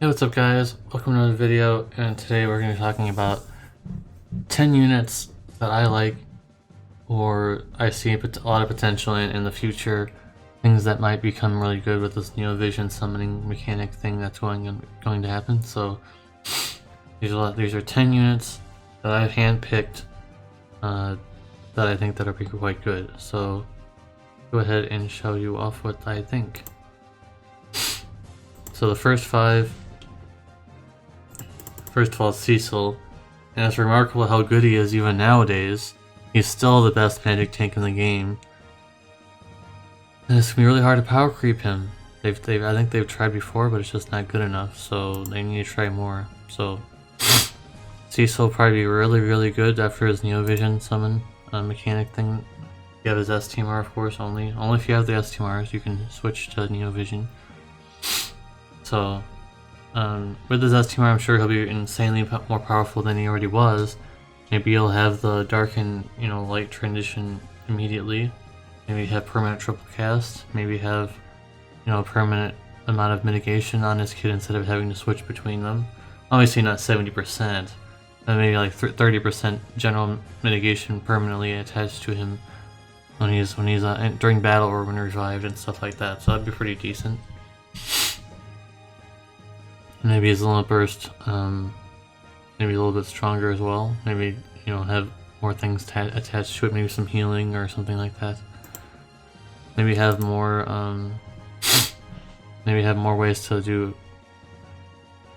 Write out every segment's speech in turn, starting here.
Hey, what's up guys? Welcome to another video, and today we're going to be talking about 10 units that I like or I see a lot of potential in the future. Things that might become really good with this Neovision summoning mechanic thing that's going to happen. So these are 10 units that I've handpicked that I think that are quite good. So go ahead and show you off what I think. So the first of all, Cecil, and it's remarkable how good he is even nowadays. He's still the best magic tank in the game. And it's gonna be really hard to power creep him. I think they've tried before, but it's just not good enough, so they need to try more. So Cecil will probably be really good after his Neovision summon mechanic thing. You have his STMR, of course, only if you have the STMRs you can switch to Neovision. So with his STMR, I'm sure he'll be insanely more powerful than he already was. Maybe he'll have the dark and light transition immediately. Maybe have permanent triple cast. Maybe have a permanent amount of mitigation on his kit instead of having to switch between them. Obviously not 70%, but maybe like 30% general mitigation permanently attached to him when he's during battle or when revived and stuff like that. So that'd be pretty decent. Maybe his limit burst, maybe a little bit stronger as well. Maybe have more things attached to it. Maybe some healing or something like that. Maybe have more, ways to do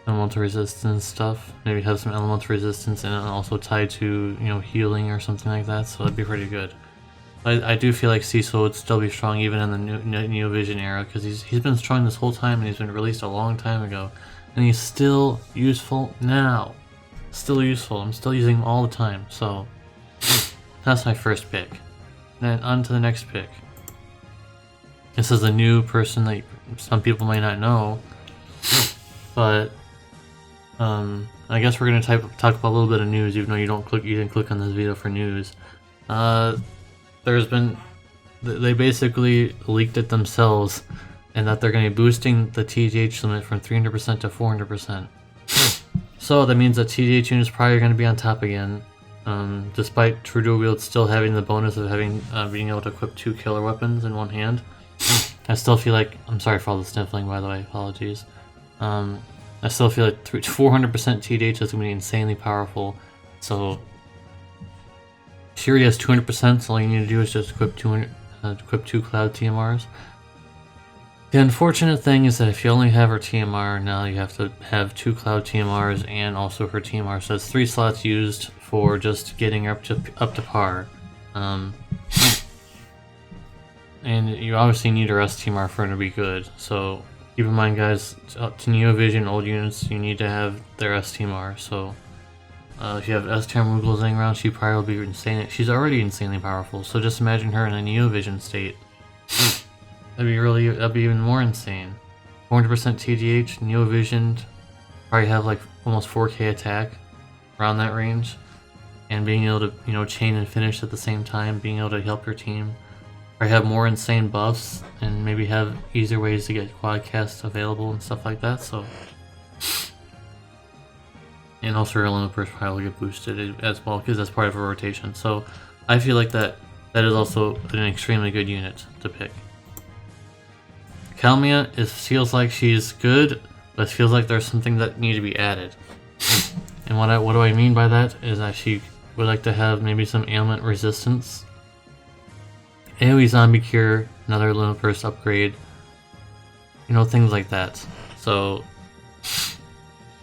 elemental resistance stuff. Maybe have some elemental resistance and also tied to healing or something like that. So that'd be pretty good. I do feel like Cecil would still be strong even in the Neovision era because he's been strong this whole time and he's been released a long time ago. And he's still useful now. Still useful. I'm still using him all the time. So that's my first pick. Then on to the next pick. This is a new person that some people might not know, but I guess we're gonna talk about a little bit of news, even though you didn't click on this video for news. They basically leaked it themselves, and that they're going to be boosting the TDH limit from 300% to 400%. So that means that TDH units probably going to be on top again, despite True Dual Wield still having the bonus of being able to equip 2 killer weapons in one hand. I still feel like, I'm sorry for all the sniffling by the way, apologies. I still feel like 400% TDH is going to be insanely powerful, so she already has 200%, so all you need to do is just equip 2 Cloud TMRs. The unfortunate thing is that if you only have her TMR, now you have to have 2 Cloud TMRs and also her TMR, so it's 3 slots used for just getting her up to par. And you obviously need her STMR for her to be good, so keep in mind guys, to Neovision old units, you need to have their STMR, so if you have STMR Muggles around, she probably will be insane. She's already insanely powerful, so just imagine her in a Neovision state. That'd be even more insane. 400% TDH, Neovisioned, probably have like almost 4k attack around that range, and being able to chain and finish at the same time, being able to help your team, or have more insane buffs, and maybe have easier ways to get quadcast available and stuff like that. So, and also her limit burst probably will get boosted as well because that's part of a rotation. So I feel like that is also an extremely good unit to pick. Kalmia feels like she's good, but it feels like there's something that needs to be added. And what do I mean by that is that she would like to have maybe some ailment resistance, AoE zombie cure, another limit burst upgrade, things like that. So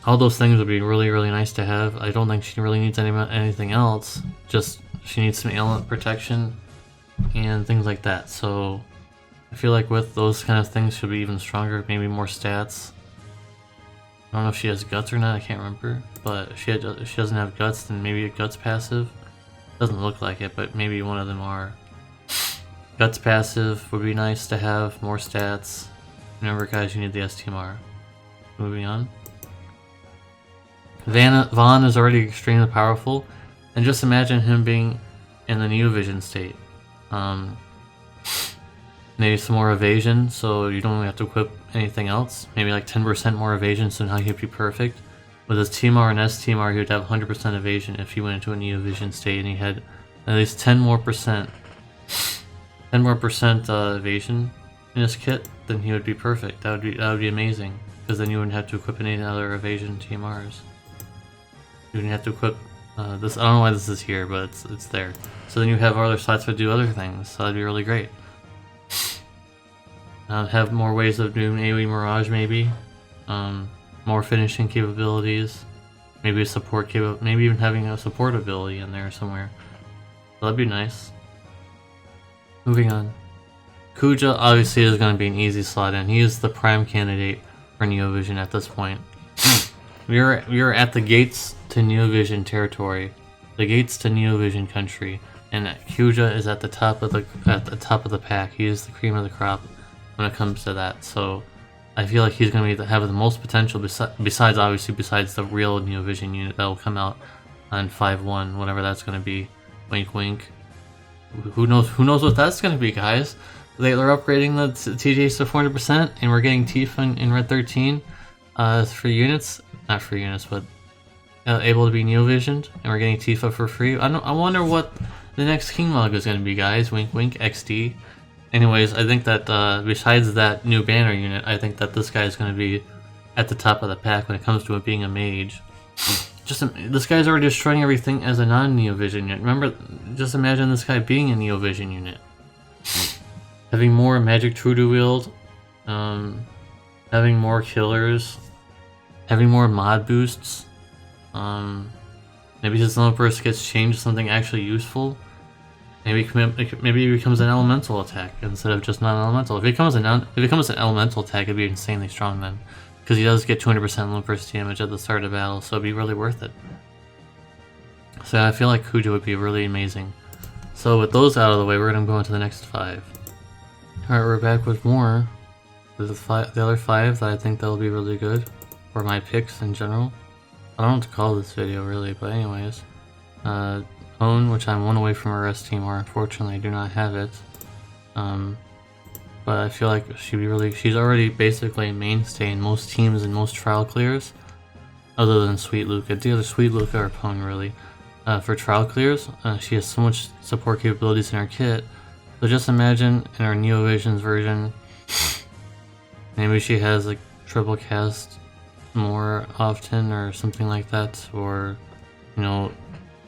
all those things would be really nice to have. I don't think she really needs anything else. Just she needs some ailment protection and things like that. So I feel like with those kind of things, she'll be even stronger, maybe more stats. I don't know if she has guts or not, I can't remember. But if she doesn't have guts, then maybe a guts passive. Doesn't look like it, but maybe one of them are. Guts passive would be nice to have, more stats. Remember guys, you need the STMR. Moving on. Vana Vaughn is already extremely powerful, and just imagine him being in the Neovision state. Maybe some more evasion, so you don't have to equip anything else. Maybe like 10% more evasion, so now he'd be perfect. With his TMR and STMR, he would have 100% evasion if he went into a Neovision state and he had at least 10 more percent evasion in his kit, then he would be perfect. That would be amazing, because then you wouldn't have to equip any other evasion TMRs. You wouldn't have to equip this. I don't know why this is here, but it's there. So then you have other slots to do other things. So that'd be really great. Have more ways of doing AoE Mirage, maybe. More finishing capabilities. Maybe a support maybe even having a support ability in there somewhere. So that'd be nice. Moving on. Huija obviously is going to be an easy slot in. He is the prime candidate for Neovision at this point. We are at the gates to Neovision territory, the gates to Neovision country, and Huija is at the top of the pack. He is the cream of the crop when it comes to that. So I feel like he's going to have the most potential. Besides the real Neovision unit that will come out on 5/1, whatever that's going to be. Wink, wink. Who knows what that's going to be, guys? They're upgrading the TJs to 400%, and we're getting Tifa in Red 13 for units. Not for units, but able to be Neovisioned, and we're getting Tifa for free. I wonder what the next King Mug is going to be, guys. Wink, wink. XD. Anyways, I think that besides that new banner unit, I think that this guy is going to be at the top of the pack when it comes to it being a mage. This guy's already destroying everything as a non-Neovision unit. Remember, just imagine this guy being a Neovision unit. Having more magic true to wield, having more killers, having more mod boosts. Maybe his level burst gets changed to something actually useful. Maybe it becomes an elemental attack instead of just non-elemental. If it becomes an elemental attack, it'd be insanely strong then, because he does get 200% level burst damage at the start of battle, so it'd be really worth it. So I feel like Huija would be really amazing. So with those out of the way, we're gonna go into the next 5. Alright, we're back with more. The other 5 that I think that'll be really good, or my picks in general. I don't know what to call this video really, but anyways. Own, which I'm 1 away from her STMR. Unfortunately, I do not have it. But I feel like she's already basically a mainstay in most teams and most trial clears, other than Sweet Luca. It's either Sweet Luca or Pwn really. For trial clears, she has so much support capabilities in her kit. So just imagine in her Neovision's version, maybe she has like triple cast more often or something like that, or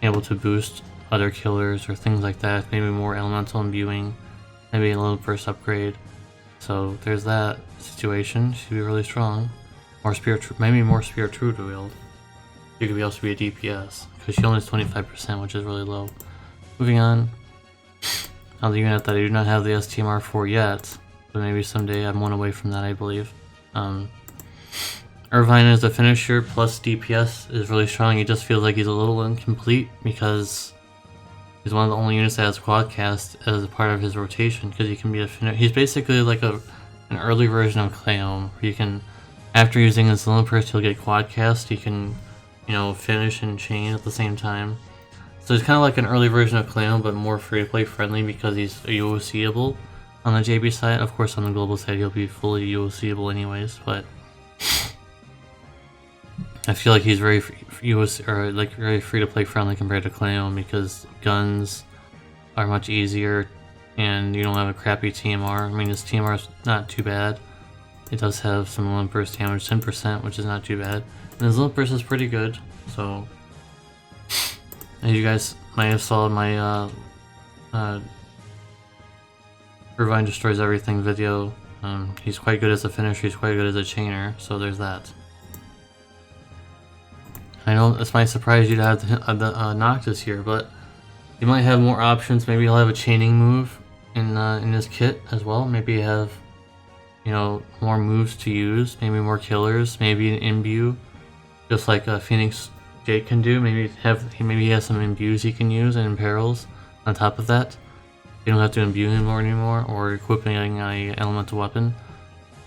able to boost other killers or things like that. Maybe more elemental imbuing, maybe a little burst upgrade. So there's that situation. She'd be really strong. Maybe more spear true to wield. She could also be a DPS because she only has 25%, which is really low. Moving on. Now the unit that I do not have the STMR for yet, but maybe someday. I'm 1 away from that, I believe. Irvine as a finisher plus DPS is really strong. He just feels like he's a little incomplete because he's one of the only units that has quadcast as a part of his rotation, because he can be a finisher. He's basically like an early version of Cleom, where you can, after using his Olympus, he'll get quadcast. He can, finish and chain at the same time. So he's kind of like an early version of Cleom, but more free-to-play friendly because he's UOC-able on the JB side. Of course, on the global side, he'll be fully UOC-able anyways, but I feel like he's very very free to play friendly compared to Cleom, because guns are much easier and you don't have a crappy TMR. I mean, his TMR is not too bad. It does have some limp burst damage, 10%, which is not too bad. And his limp burst is pretty good. So as you guys might have saw in my Irvine Destroys Everything video, he's quite good as a finisher, he's quite good as a chainer, so there's that. I know this might surprise you to have the Noctis here, but you might have more options. Maybe he'll have a chaining move in his kit as well. Maybe you have, more moves to use. Maybe more killers. Maybe an imbue, just like Phoenix Jake can do. Maybe he has some imbues he can use and imperils on top of that. You don't have to imbue him anymore, or equipping an elemental weapon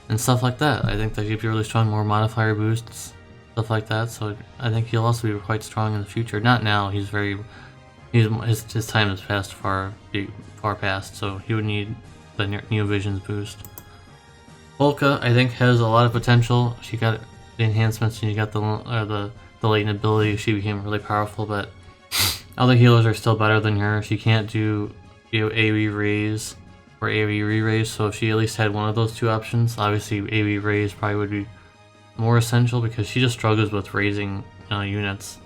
and stuff like that. I think that he'd be really strong. More modifier boosts, stuff like that. So I think he'll also be quite strong in the future. Not now. His time is far past. So he would need the Neovision's boost. Polka, I think, has a lot of potential. She got the enhancements and you got the latent ability. She became really powerful, but other healers are still better than her. She can't do, you know, AoE raise or AoE re-raise, so if she at least had one of those two options, obviously AoE raise probably would be more essential because she just struggles with raising units.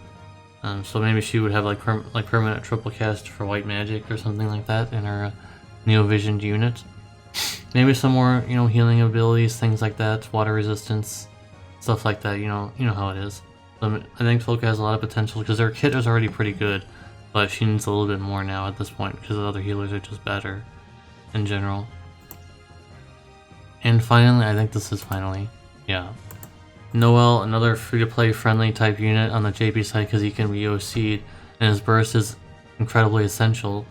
So maybe she would have like permanent triple cast for white magic or something like that in her neo-visioned unit. Maybe some more, you know, healing abilities, things like that, water resistance, stuff like that. You know how it is. So I think Polka has a lot of potential because her kit is already pretty good, but she needs a little bit more now at this point because the other healers are just better in general. And finally, I think this is yeah. Noel, another free-to-play friendly type unit on the JP side because he can be OC'd and his burst is incredibly essential.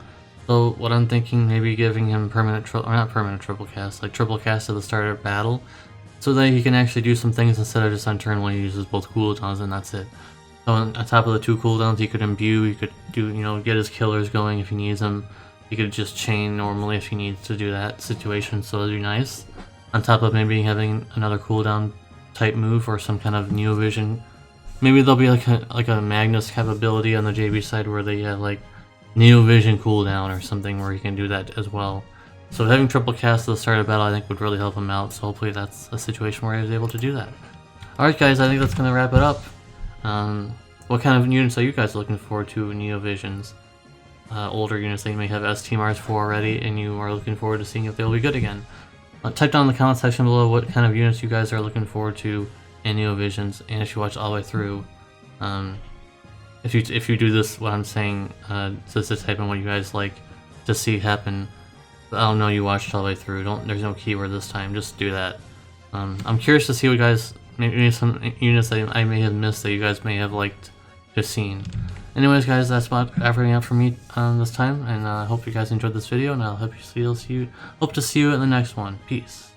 So what I'm thinking, maybe giving him triple cast, like triple cast at the start of battle, so that he can actually do some things instead of just on turn 1 he uses both cooldowns and that's it. So on top of the 2 cooldowns he could imbue, he could do, you know, get his killers going if he needs them. He could just chain normally if he needs to do that situation, so that'd be nice. On top of maybe having another cooldown type move or some kind of neo-vision. Maybe there'll be like a Magnus capability on the JB side where they have like neo-vision cooldown or something where he can do that as well. So having triple cast at the start of battle I think would really help him out, so hopefully that's a situation where he's able to do that. Alright guys, I think that's going to wrap it up. What kind of units are you guys looking forward to in neo-visions? Older units that you may have STMRs for already and you are looking forward to seeing if they'll be good again. Type down in the comment section below what kind of units you guys are looking forward to in neo-visions, and if you watch all the way through. If you do this, what I'm saying, just to type in what you guys like to see happen. I'll know you watched all the way through. There's no keyword this time. Just do that. I'm curious to see what guys, maybe some units that I may have missed that you guys may have liked to seen. Anyways, guys, that's about everything out for me this time, and I hope you guys enjoyed this video, and I'll hope to see you in the next one. Peace.